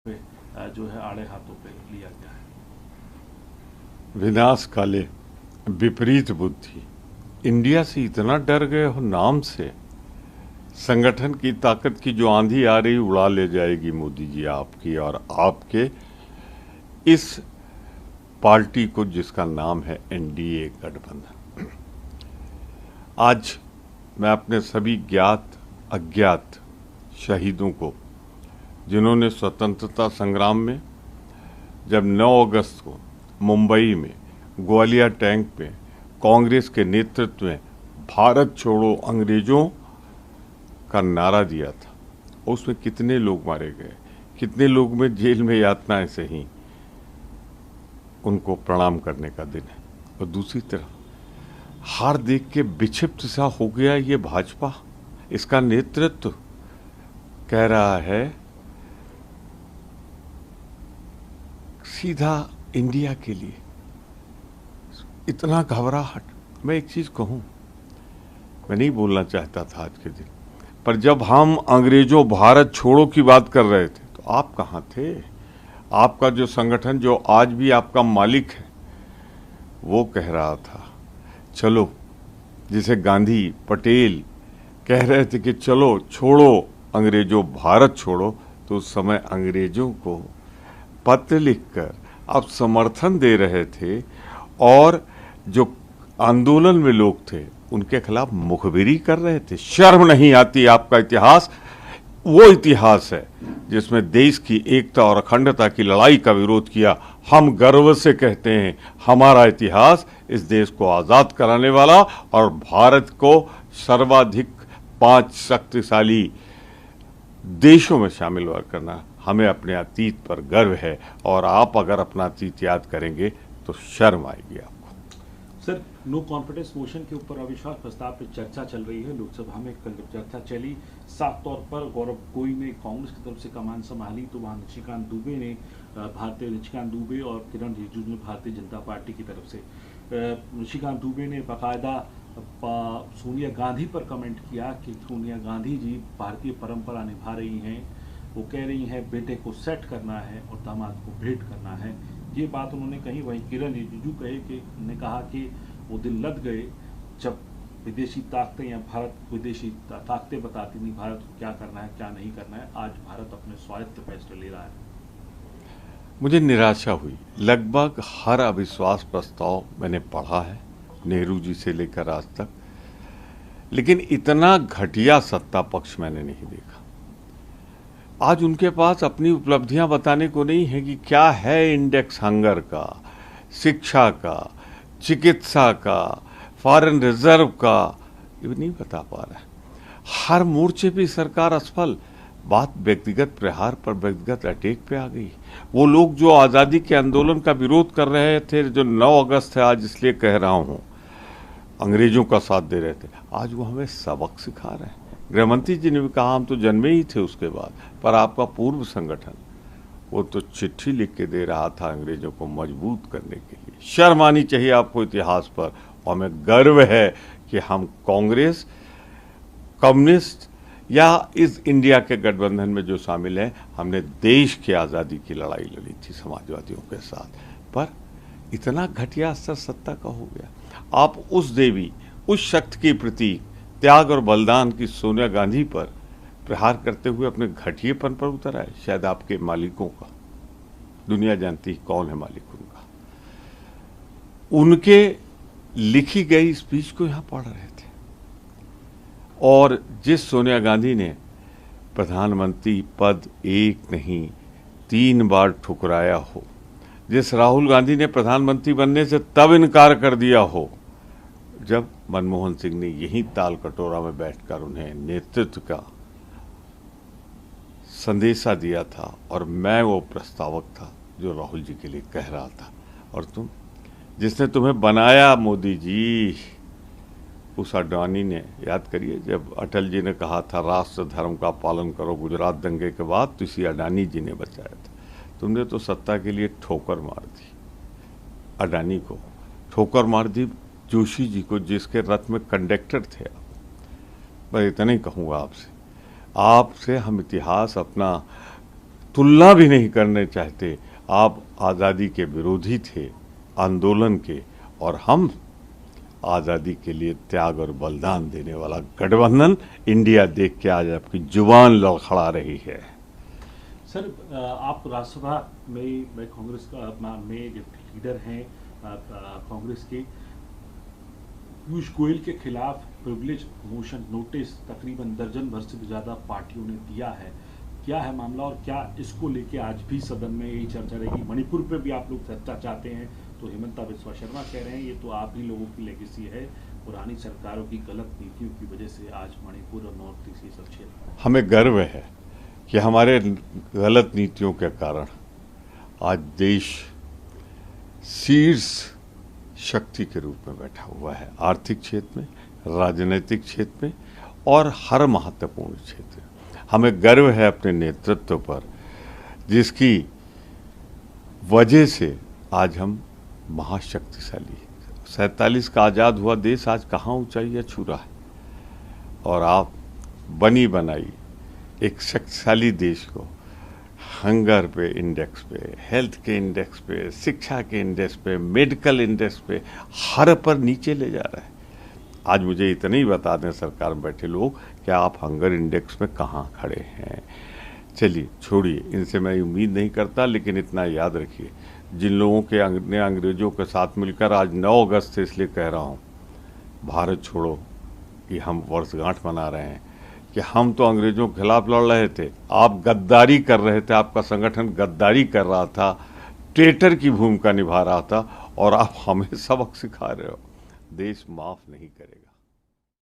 जो है आड़े हाथों पे लिया गया है। विनाश काले विपरीत बुद्धि। इंडिया से इतना डर गए हो नाम से। संगठन की ताकत की जो आंधी आ रही उड़ा ले जाएगी मोदी जी आपकी और आपके इस पार्टी को जिसका नाम है एनडीए गठबंधन। आज मैं अपने सभी ज्ञात अज्ञात शहीदों को, जिन्होंने स्वतंत्रता संग्राम में जब 9 अगस्त को मुंबई में ग्वालियर टैंक में कांग्रेस के नेतृत्व में भारत छोड़ो अंग्रेजों का नारा दिया था, उसमें कितने लोग मारे गए, कितने लोग में जेल में यातनाएं सही, उनको प्रणाम करने का दिन है। और दूसरी तरफ हार देख के विक्षिप्त सा हो गया ये भाजपा, इसका नेतृत्व कह रहा है सीधा इंडिया के लिए। इतना घबराहट। मैं एक चीज कहूं, मैं नहीं बोलना चाहता था आज के दिन, पर जब हम अंग्रेजों भारत छोड़ो की बात कर रहे थे तो आप कहां थे? आपका जो संगठन जो आज भी आपका मालिक है वो कह रहा था चलो, जिसे गांधी पटेल कह रहे थे कि चलो छोड़ो अंग्रेजों भारत छोड़ो, तो उस समय अंग्रेजों को पत्र लिखकर आप समर्थन दे रहे थे और जो आंदोलन में लोग थे उनके खिलाफ मुखबिरी कर रहे थे। शर्म नहीं आती? आपका इतिहास वो इतिहास है जिसमें देश की एकता और अखंडता की लड़ाई का विरोध किया। हम गर्व से कहते हैं हमारा इतिहास इस देश को आजाद कराने वाला और भारत को सर्वाधिक 5 शक्तिशाली देशों में शामिल करना। हमें अपने अतीत पर गर्व है और आप अगर अपना अतीत याद करेंगे तो शर्म आएगी आपको। सर, नो कॉन्फिडेंस मोशन के ऊपर अविश्वास प्रस्ताव पर चर्चा चल रही है लोकसभा में। कल जब चर्चा चली, साफ तौर पर गौरव गोगोई ने कांग्रेस की तरफ से कमान संभाली तो वहाँ निशिकांत दुबे और किरण रिजिजू ने भारतीय जनता पार्टी की तरफ से। निशिकांत दुबे ने बाकायदा सोनिया गांधी पर कमेंट किया कि सोनिया गांधी जी भारतीय परंपरा निभा रही हैं। वो कह रही हैं बेटे को सेट करना है और दामाद को भेंट करना है। ये बात उन्होंने कही। वहीं किरण रिजिजू ने कहा कि वो दिन लद गए जब विदेशी ताकतें या भारत विदेशी ताकतें बताती नहीं भारत को क्या करना है क्या नहीं करना है। आज भारत अपने स्वायत्त फैसले ले रहा है। मुझे निराशा हुई। लगभग हर अविश्वास प्रस्ताव मैंने पढ़ा है, नेहरू जी से लेकर आज तक, लेकिन इतना घटिया सत्ता पक्ष मैंने नहीं देखा। आज उनके पास अपनी उपलब्धियां बताने को नहीं है कि क्या है इंडेक्स हंगर का, शिक्षा का, चिकित्सा का, फॉरेन रिजर्व का, ये नहीं बता पा रहा है। हर मोर्चे पे सरकार असफल। बात व्यक्तिगत प्रहार पर, व्यक्तिगत अटैक पे आ गई। वो लोग जो आज़ादी के आंदोलन का विरोध कर रहे थे, जो 9 अगस्त है आज इसलिए कह रहा हूँ, अंग्रेजों का साथ दे रहे थे, आज वो हमें सबक सिखा रहे हैं। गृहमंत्री जी ने भी कहा हम तो जन्मे ही थे उसके बाद, पर आपका पूर्व संगठन वो तो चिट्ठी लिख के दे रहा था अंग्रेजों को मजबूत करने के लिए। शर्म आनी चाहिए आपको इतिहास पर। और हमें गर्व है कि हम कांग्रेस, कम्युनिस्ट या इस इंडिया के गठबंधन में जो शामिल है, हमने देश की आज़ादी की लड़ाई लड़ी थी समाजवादियों के साथ। पर इतना घटिया स्तर सत्ता का हो गया। आप उस देवी, उस शक्ति के प्रति त्याग और बलिदान की सोनिया गांधी पर प्रहार करते हुए अपने घटिएपन पर उतर आए। शायद आपके मालिकों का, दुनिया जानती कौन है मालिक उनका, उनके लिखी गई स्पीच को यहां पढ़ रहे थे। और जिस सोनिया गांधी ने प्रधानमंत्री पद 1 नहीं 3 बार ठुकराया हो, जिस राहुल गांधी ने प्रधानमंत्री बनने से तब इनकार कर दिया हो जब मनमोहन सिंह ने यही ताल कटोरा में बैठकर उन्हें नेतृत्व का संदेशा दिया था, और मैं वो प्रस्तावक था जो राहुल जी के लिए कह रहा था। और तुम, जिसने तुम्हें बनाया मोदी जी, उस अडवाणी ने, याद करिए जब अटल जी ने कहा था राष्ट्र धर्म का पालन करो गुजरात दंगे के बाद, तो इसी अडानी जी ने बचाया था। तुमने तो सत्ता के लिए ठोकर मार दी, अडानी को ठोकर मार दी, जोशी जी को जिसके रथ में कंडक्टर थे आप। मैं इतना ही कहूँगा आपसे हम इतिहास अपना तुलना भी नहीं करने चाहते। आप आज़ादी के विरोधी थे, आंदोलन के, और हम आज़ादी के लिए त्याग और बलिदान देने वाला गठबंधन इंडिया देख के आज आपकी जुबान लड़खड़ा रही है। सर, आप राज्यसभा में कांग्रेस का में जो लीडर हैं कांग्रेस के, पीयूष गोयल के खिलाफ प्रिविलेज मोशन नोटिस तकरीबन दर्जन भर से भी ज़्यादा पार्टियों ने दिया है। क्या है मामला और क्या इसको लेके आज भी सदन में यही चर्चा रहेगी? मणिपुर पे भी आप लोग चर्चा चाहते हैं तो हिमंता बिस्वा शर्मा कह रहे हैं ये तो आप ही लोगों की लेगेसी है, पुरानी सरकारों की गलत नीतियों की वजह से आज मणिपुर और नॉर्थ ईस्ट ये सब क्षेत्र। हमें गर्व है कि हमारे गलत नीतियों के कारण आज देश शीर्ष शक्ति के रूप में बैठा हुआ है, आर्थिक क्षेत्र में, राजनीतिक क्षेत्र में और हर महत्वपूर्ण क्षेत्र में। हमें गर्व है अपने नेतृत्व पर, जिसकी वजह से आज हम महाशक्तिशाली 47 का आज़ाद हुआ देश आज कहाँ ऊंचाइयाँ छू रहा है, और आप बनी बनाई एक शक्तिशाली देश को हंगर पे इंडेक्स पे, हेल्थ के इंडेक्स पे, शिक्षा के इंडेक्स पे, मेडिकल इंडेक्स पे, हर पर नीचे ले जा रहा है। आज मुझे इतना ही बता दें सरकार में बैठे लोग कि आप हंगर इंडेक्स में कहाँ खड़े हैं। चलिए छोड़िए, इनसे मैं उम्मीद नहीं करता, लेकिन इतना याद रखिए, जिन लोगों के ने अंग्रेजों के साथ मिलकर आज 9 अगस्त से इसलिए कह रहा हूँ भारत छोड़ो कि हम वर्षगांठ मना रहे हैं कि हम तो अंग्रेजों के खिलाफ लड़ रहे थे, आप गद्दारी कर रहे थे, आपका संगठन गद्दारी कर रहा था, ट्रेटर की भूमिका निभा रहा था, और आप हमें सबक सिखा रहे हो। देश माफ नहीं करेगा।